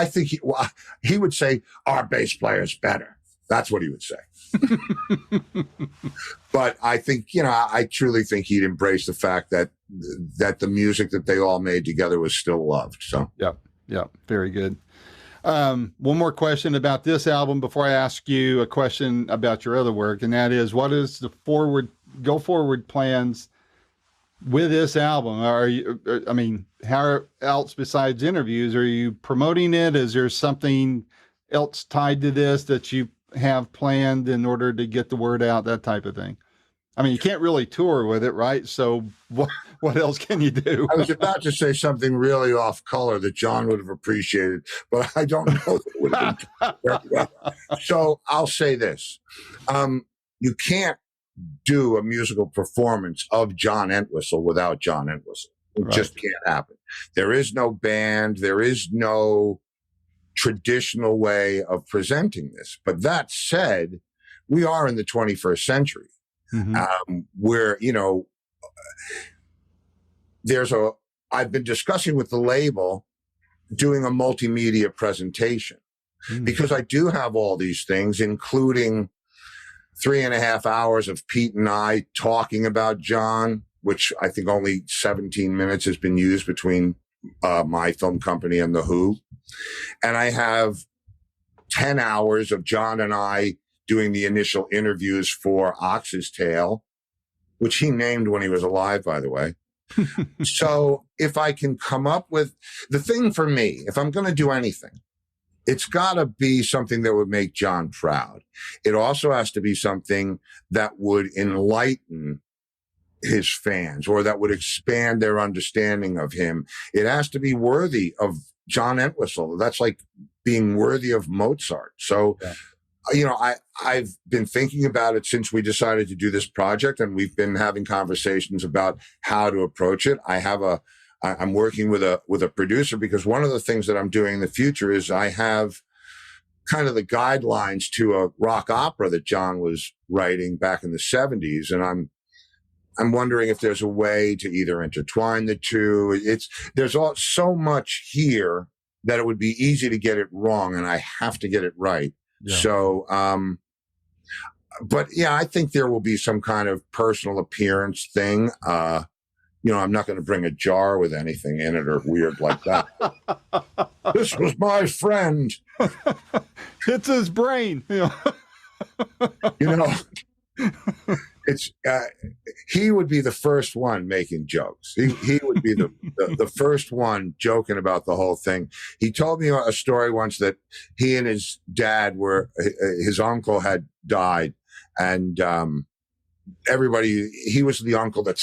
think he would say our bass player is better. That's what he would say. But I think, I truly think he'd embrace the fact that the music that they all made together was still loved. So, yeah, very good. One more question about this album before I ask you a question about your other work, and that is, what is the go forward plans with this album? How else besides interviews are you promoting it? Is there something else tied to this that you have planned in order to get the word out, that type of thing? I mean, you can't really tour with it, right? So what else can you do? I was about to say something really off color that John would have appreciated, but I don't know that it would have been very well. So I'll say this. You can't do a musical performance of John Entwistle without John Entwistle. It just can't happen. There is no band. There is no traditional way of presenting this. But that said, we are in the 21st century. Mm-hmm. Where, I've been discussing with the label doing a multimedia presentation because I do have all these things, including 3.5 hours of Pete and I talking about John, which I think only 17 minutes has been used between my film company and The Who. And I have 10 hours of John and I doing the initial interviews for Ox's Tale, which he named when he was alive, by the way. So if I can come up with the thing for me, if I'm going to do anything, it's got to be something that would make John proud. It also has to be something that would enlighten his fans or that would expand their understanding of him. It has to be worthy of John Entwistle. That's like being worthy of Mozart. So, I've been thinking about it since we decided to do this project, and we've been having conversations about how to approach it. I'm working with a producer because one of the things that I'm doing in the future is I have kind of the guidelines to a rock opera that John was writing back in the 70s. And I'm wondering if there's a way to either intertwine the two. There's so much here that it would be easy to get it wrong, and I have to get it right. Yeah. So, but yeah, I think there will be some kind of personal appearance thing. I'm not going to bring a jar with anything in it or weird like that. This was my friend. It's his brain. It's he would be the first one making jokes. He would be the first one joking about the whole thing. He told me a story once that he and his dad his uncle had died, and he was the uncle that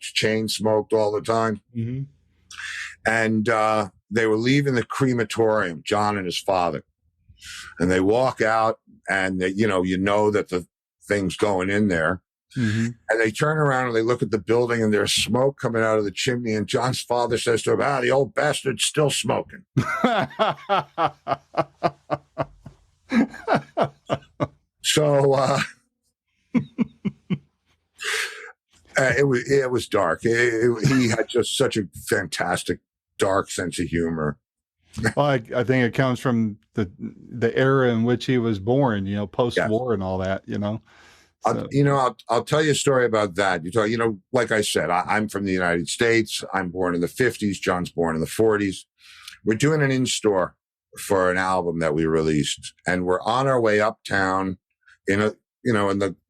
chain smoked all the time. Mm-hmm. And they were leaving the crematorium, John and his father, and they walk out, and they, that the thing's going in there. Mm-hmm. And they turn around and they look at the building, and there's smoke coming out of the chimney. And John's father says to him, the old bastard's still smoking. So it was dark. He had just such a fantastic, dark sense of humor. Well, I think it comes from the era in which he was born, post-war and all that, So. I'll tell you a story about that. Like I said, I'm from the United States. I'm born in the 50s. John's born in the 40s. We're doing an in-store for an album that we released, and we're on our way uptown in the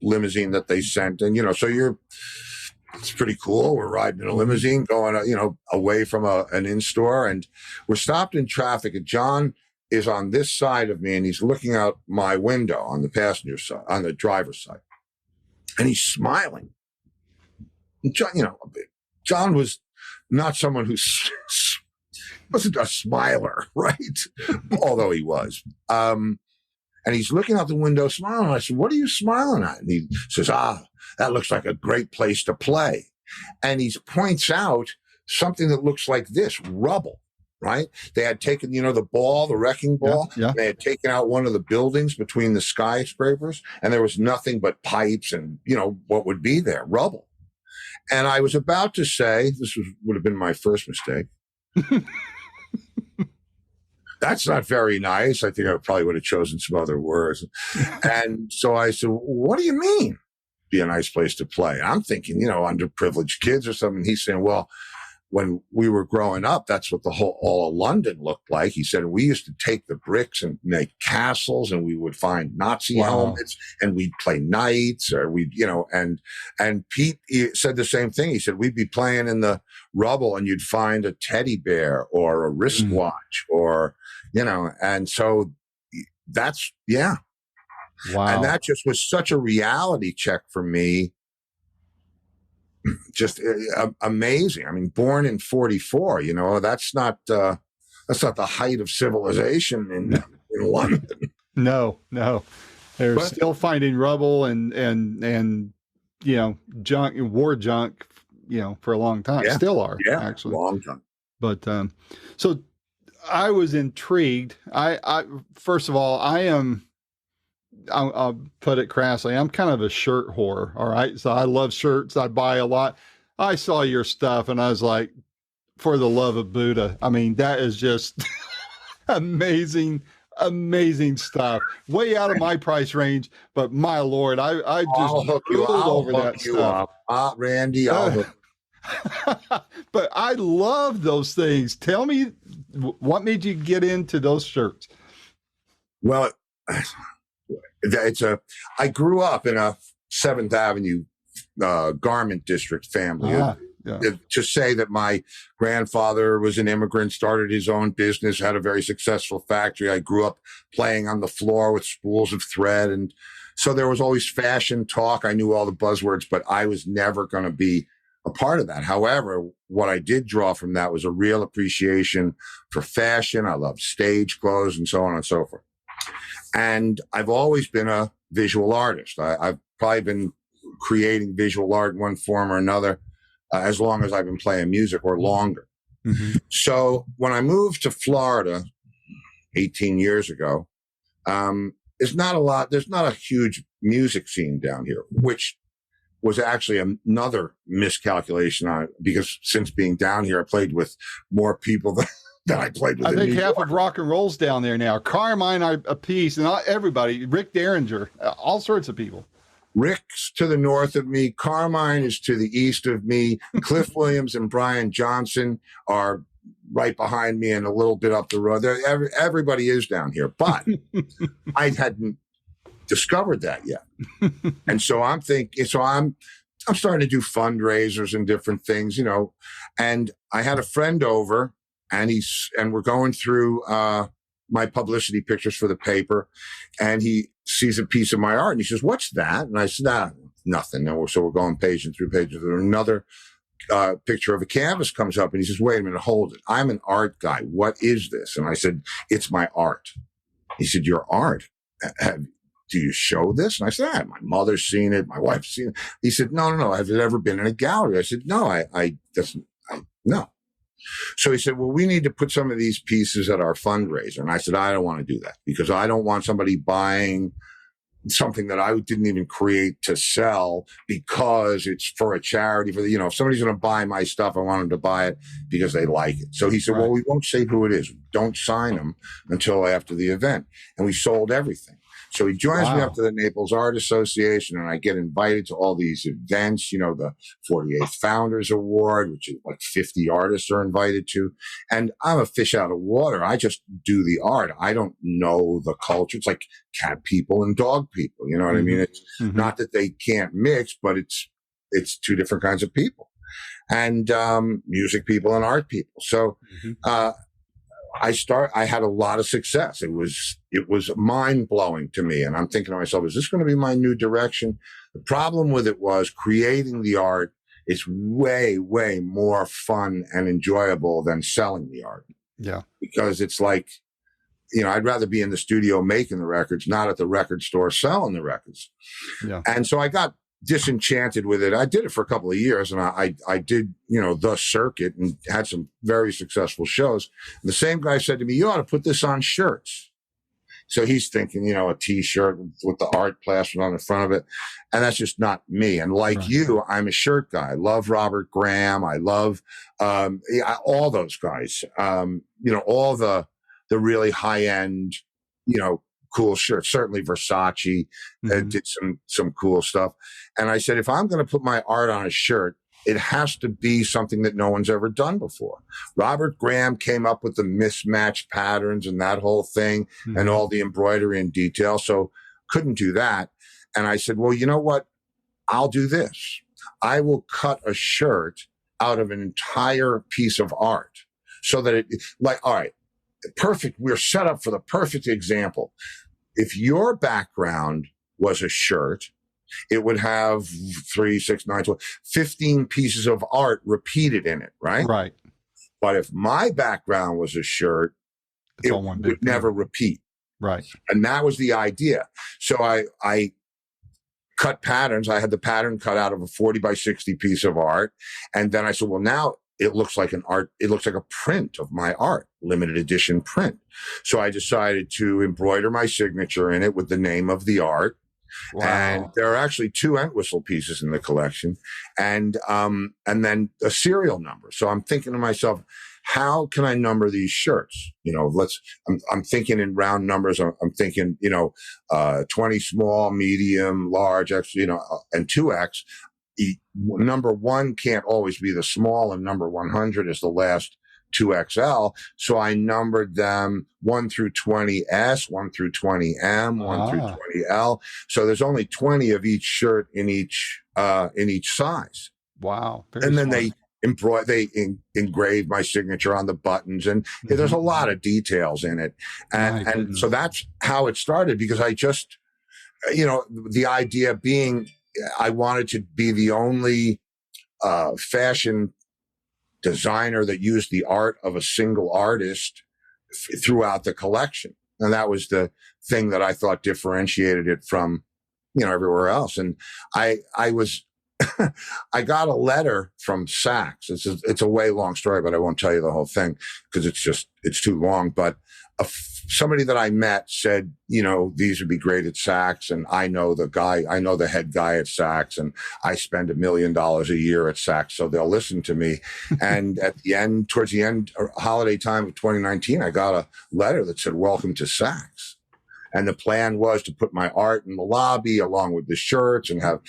limousine that they sent. And, it's pretty cool. We're riding in a limousine going, away from an in-store, and we're stopped in traffic, and John is on this side of me, and he's looking out my window on the passenger side, on the driver's side. And he's smiling. And John was not someone who wasn't a smiler, right? Although he was. And he's looking out the window smiling. I said, "What are you smiling at?" And he says, "That looks like a great place to play." And he points out something that looks like this, rubble. Right? They had taken, the wrecking ball. Yeah. They had taken out one of the buildings between the skyscrapers, and there was nothing but pipes and, what would be there, rubble. And I was about to say, would have been my first mistake. That's not very nice. I think I probably would have chosen some other words. And so I said, what do you mean? Be a nice place to play. I'm thinking, underprivileged kids or something. He's saying, well, when we were growing up, that's what all of London looked like. He said, we used to take the bricks and make castles, and we would find Nazi helmets, and we'd play knights, or and Pete said the same thing. He said, we'd be playing in the rubble and you'd find a teddy bear or a wristwatch or, and so that's, yeah. Wow. And that just was such a reality check for me. Just amazing. I mean, born in 44, that's not the height of civilization in London. No. They're still finding rubble and junk, war junk, for a long time. Yeah. Still are, actually. Long time. But so I was intrigued. I first of all, I'll put it crassly, I'm kind of a shirt whore. All right. So I love shirts. I buy a lot. I saw your stuff and I was like, for the love of Buddha. I mean, that is just amazing stuff. Way out of my price range, but my Lord, I just hook you over that stuff. Randy, I'll hook. But I love those things. Tell me, what made you get into those shirts? Well, I grew up in a 7th Avenue garment district family. To say that my grandfather was an immigrant, started his own business, had a very successful factory. I grew up playing on the floor with spools of thread. And so there was always fashion talk. I knew all the buzzwords, but I was never going to be a part of that. However, what I did draw from that was a real appreciation for fashion. I love stage clothes and so on and so forth. And I've always been a visual artist. I've probably been creating visual art in one form or another as long as I've been playing music, or longer. Mm-hmm. So when I moved to Florida 18 years ago, there's not a huge music scene down here, which was actually another miscalculation because since being down here, I played with more people than I played with. I think half of rock and roll's down there now. Carmine are a piece, and not everybody. Rick Derringer, all sorts of people. Rick's to the north of me. Carmine is to the east of me. Cliff Williams and Brian Johnson are right behind me and a little bit up the road. Everybody is down here, but I hadn't discovered that yet. And so I'm starting to do fundraisers and different things, and I had a friend over, and we're going through my publicity pictures for the paper, and sees a piece of my art and he says, "What's that?" And I said, nothing. And so we're going page through pages. And another picture of a canvas comes up and he says, "Wait a minute, hold it. I'm an art guy. What is this?" And I said, "It's my art." He said, "Your art? Do you show this?" And I said, "My mother's seen it. My wife's seen it." He said, No. Have it ever been in a gallery? I said, "No, no." So he said, "Well, we need to put some of these pieces at our fundraiser." And I said, "I don't want to do that because I don't want somebody buying something that I didn't even create to sell because it's for a charity if somebody's going to buy my stuff, I want them to buy it because they like it." So he said, "Well, we won't say who it is. Don't sign them until after the event." And we sold everything. So he joins me up to the Naples Art Association, and I get invited to all these events, the 48th Founders Award, which is like 50 artists are invited to. And I'm a fish out of water. I just do the art. I don't know the culture. It's like cat people and dog people. You know what I mean? It's not that they can't mix, but it's two different kinds of people, and music people and art people. So, I had a lot of success. It was mind blowing to me. And I'm thinking to myself, is this going to be my new direction? The problem with it was creating the art is way, way more fun and enjoyable than selling the art. Yeah. Because it's like, I'd rather be in the studio making the records, not at the record store selling the records. Yeah. And so I got disenchanted with it. I did it for a couple of years, and I did, the circuit and had some very successful shows. And the same guy said to me, "You ought to put this on shirts." So he's thinking, a T-shirt with the art plastered on the front of it. And that's just not me. And like you, I'm a shirt guy. I love Robert Graham. I love all those guys. All the the really high end, cool shirts. Certainly Versace did some cool stuff. And I said, if I'm going to put my art on a shirt, it has to be something that no one's ever done before. Robert Graham came up with the mismatched patterns and that whole thing and all the embroidery and detail. So couldn't do that. And I said, well, you know what? I'll do this. I will cut a shirt out of an entire piece of art so that all right, perfect. We're set up for the perfect example. If your background was a shirt, it would have 3, 6, 9, 12, 15 pieces of art repeated in it, right? Right. But if my background was a shirt, it would never repeat. Right. And that was the idea. So I cut patterns. I had the pattern cut out of a 40 by 60 piece of art. And then I said, well, now it looks like it looks like a print of my art, limited edition print. So I decided to embroider my signature in it with the name of the art. Wow. And there are actually 2 Entwistle pieces in the collection, and then a serial number. So I'm thinking to myself, how can I number these shirts? I'm thinking in round numbers. I'm thinking, 20 small, medium, large, X, and 2X. Number 1 can't always be the small, and number 100 is the last 2XL. So I numbered them 1 through 20S, 1 through 20M, 1 through 20L. So there's only 20 of each shirt in each size. Wow. And then they engraved my signature on the buttons, and there's a lot of details in it. And so that's how it started, because I just, the idea being I wanted to be the only fashion designer that used the art of a single artist throughout the collection. And that was the thing that I thought differentiated it from, everywhere else. And I was, I got a letter from Saks. It's a way long story, but I won't tell you the whole thing because it's too long. But somebody that I met said, these would be great at Saks. And I know the head guy at Saks, and I spend $1 million a year at Saks, so they'll listen to me. And towards the end, holiday time of 2019, I got a letter that said, welcome to Saks. And the plan was to put my art in the lobby along with the shirts and have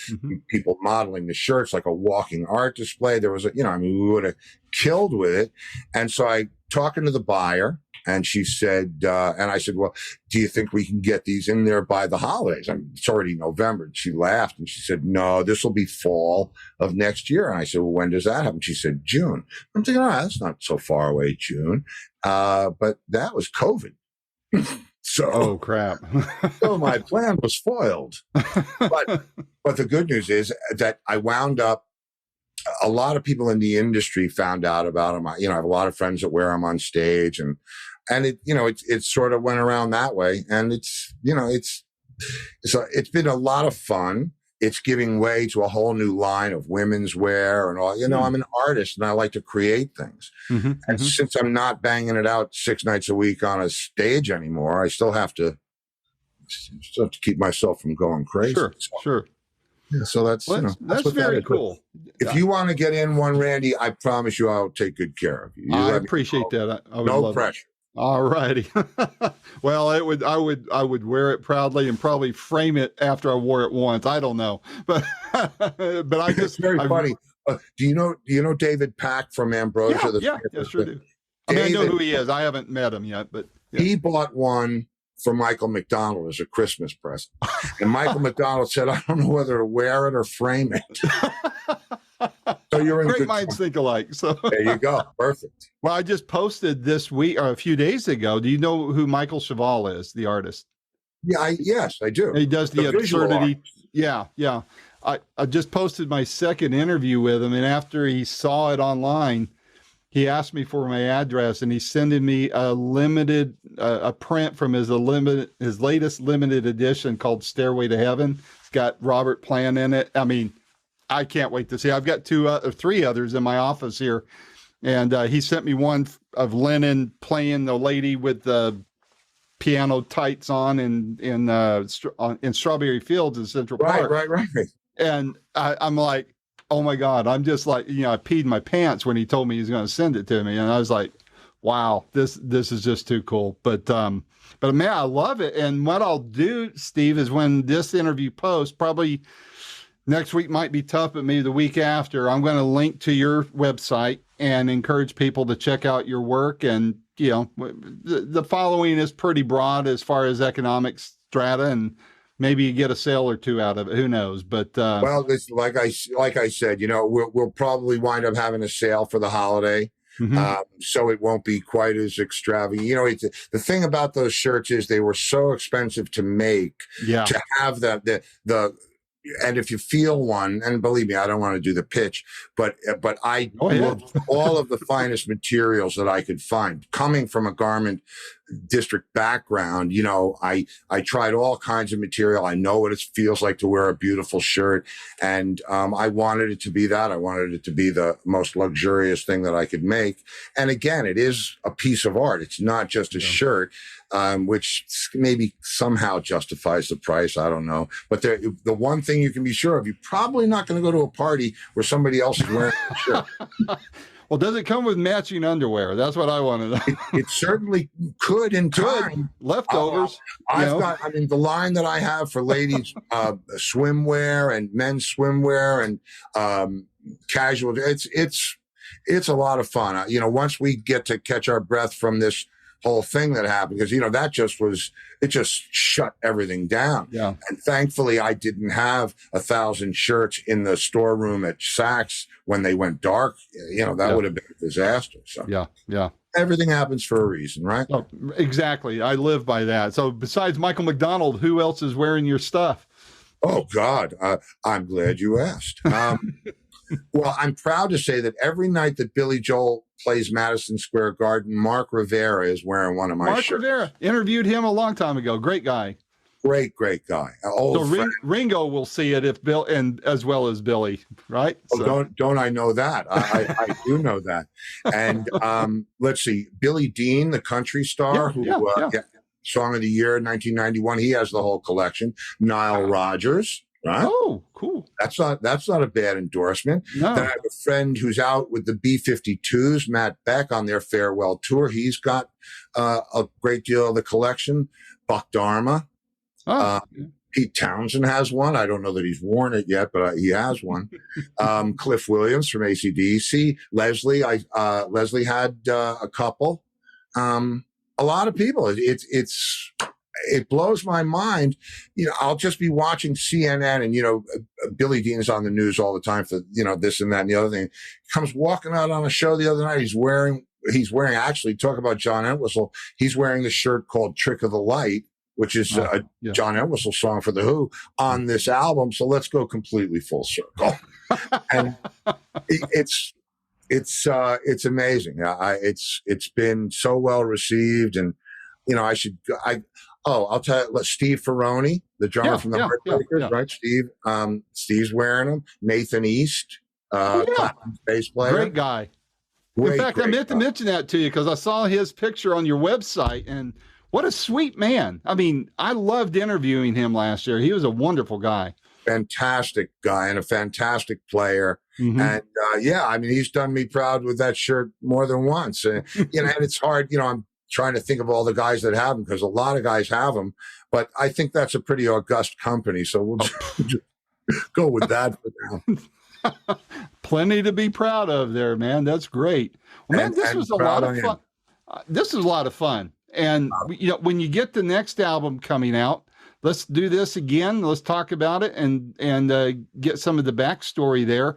people modeling the shirts like a walking art display. There was we would have killed with it. And so I talking to the buyer, and she said, and I said, well, do you think we can get these in there by the holidays? It's already November. And she laughed and she said, no, this will be fall of next year. And I said, well, when does that happen? She said, June. I'm thinking, that's not so far away, June. But that was COVID. So, oh crap! So my plan was foiled. But the good news is that I wound up. A lot of people in the industry found out about them. I have a lot of friends that wear them on stage, and it sort of went around that way. And it's been a lot of fun. It's giving way to a whole new line of women's wear and all. I'm an artist and I like to create things. And since I'm not banging it out 6 nights a week on a stage anymore, I still have to keep myself from going crazy. Sure. Yeah, so that's very cool. If you want to get in one, Randy, I promise you I'll take good care of you. I appreciate that. I would no pressure. All righty. Well, I would wear it proudly and probably frame it after I wore it once. I don't know, but I just it's very funny. Do you know David Pack from Ambrosia? Yeah, sure do. I know who he is. I haven't met him yet, but he bought one for Michael McDonald as a Christmas present, and Michael McDonald said, "I don't know whether to wear it or frame it." So you're in great minds think alike. So there you go. Perfect. Well, I just posted this week or a few days ago. Do you know who Michael Cheval is, the artist? Yeah, yes, I do. He does the absurdity. Yeah. I just posted my second interview with him, and after he saw it online, he asked me for my address, and he's sending me a print from his latest limited edition called Stairway to Heaven. It's got Robert Plant in it. I mean, I can't wait to see. I've got 3 others in my office here, and he sent me one of Lennon playing the lady with the piano tights on in Strawberry Fields in Central Park. Right. And I'm like, oh my God! I'm just like, I peed my pants when he told me he's going to send it to me, and I was like, wow, this is just too cool. But man, I love it. And what I'll do, Steve, is when this interview posts, probably next week might be tough, but maybe the week after, I'm going to link to your website and encourage people to check out your work. And, you know, the following is pretty broad as far as economic strata, and maybe you get a sale or two out of it. Who knows? But well, this, like I said, you know, we'll probably wind up having a sale for the holiday. So it won't be quite as extravagant. You know, the thing about those shirts is they were so expensive to make. Yeah. To have the and if you feel one, and believe me, I don't want to do the pitch, but I looked for all of the finest materials that I could find. Coming from a garment district background, you know, I tried all kinds of material. I know what it feels like to wear a beautiful shirt, and I wanted it to be that. I wanted it to be the most luxurious thing that I could make. And again, it is a piece of art. It's not just a shirt. Which maybe somehow justifies the price. I don't know. But the one thing you can be sure of, you're probably not going to go to a party where somebody else is wearing a shirt. Well, does it come with matching underwear? That's what I want to know. It certainly could in time. Leftovers. I mean, the line that I have for ladies swimwear and men's swimwear and casual, it's a lot of fun. You know, once we get to catch our breath from this whole thing that happened, because, you know, it just shut everything down. Yeah. And thankfully I didn't have 1,000 shirts in the storeroom at Saks when they went dark. You know, that would have been a disaster. So yeah. Everything happens for a reason, right? Oh, exactly. I live by that. So besides Michael McDonald, who else is wearing your stuff? Oh God. I'm glad you asked. Well, I'm proud to say that every night that Billy Joel plays Madison Square Garden, Mark Rivera is wearing one of my shirts. Mark Rivera. Interviewed him a long time ago. Great guy. Great guy. So Ringo will see it if Bill, and as well as Billy, right? Oh, so. Don't I know that? I do know that. And let's see, Billy Dean, the country star, Song of the Year, 1991. He has the whole collection. Nile Rodgers. Right? Oh, cool. That's not a bad endorsement. No. Then I have a friend who's out with the B-52s, Matt Beck, on their farewell tour. He's got a great deal of the collection. Buck Dharma. Pete Townsend has one. I don't know that he's worn it yet, but he has one. Cliff Williams from AC/DC. Leslie had a couple. A lot of people. It blows my mind. You know, I'll just be watching CNN and, you know, Billy Dean is on the news all the time for, you know, this and that and the other thing. He comes walking out on a show the other night. He's wearing actually, talk about John Entwistle. He's wearing the shirt called Trick of the Light, which is a John Entwistle song for The Who on this album. So let's go completely full circle. And it's amazing. It's been so well received, and, you know, I'll tell you, Steve Ferroni, the drummer from the Heartbreakers, right? Steve's wearing them. Nathan East, bass player. Great guy. In fact, I meant to mention that to you because I saw his picture on your website, and what a sweet man. I mean, I loved interviewing him last year. He was a wonderful guy. Fantastic guy and a fantastic player. Mm-hmm. And I mean, he's done me proud with that shirt more than once. You know, and it's hard, you know, I'm trying to think of all the guys that have them, because a lot of guys have them, but I think that's a pretty august company. So we'll just go with that for now. Plenty to be proud of there, man. That's great. Well, man, this was a lot of fun. This is a lot of fun. And, you know, when you get the next album coming out, let's do this again. Let's talk about it and get some of the backstory there.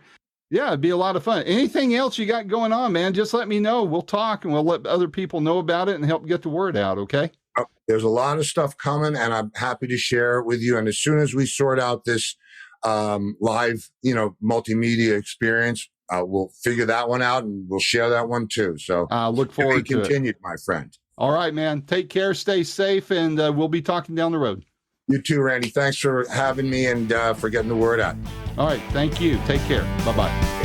Yeah, it'd be a lot of fun. Anything else you got going on, man, just let me know. We'll talk and we'll let other people know about it and help get the word out, okay? There's a lot of stuff coming, and I'm happy to share it with you. And as soon as we sort out this live, you know, multimedia experience, we'll figure that one out, and we'll share that one too. So look forward to it. Continued, my friend. All right, man. Take care, stay safe, and we'll be talking down the road. You too, Randy. Thanks for having me and for getting the word out. All right. Thank you. Take care. Bye-bye.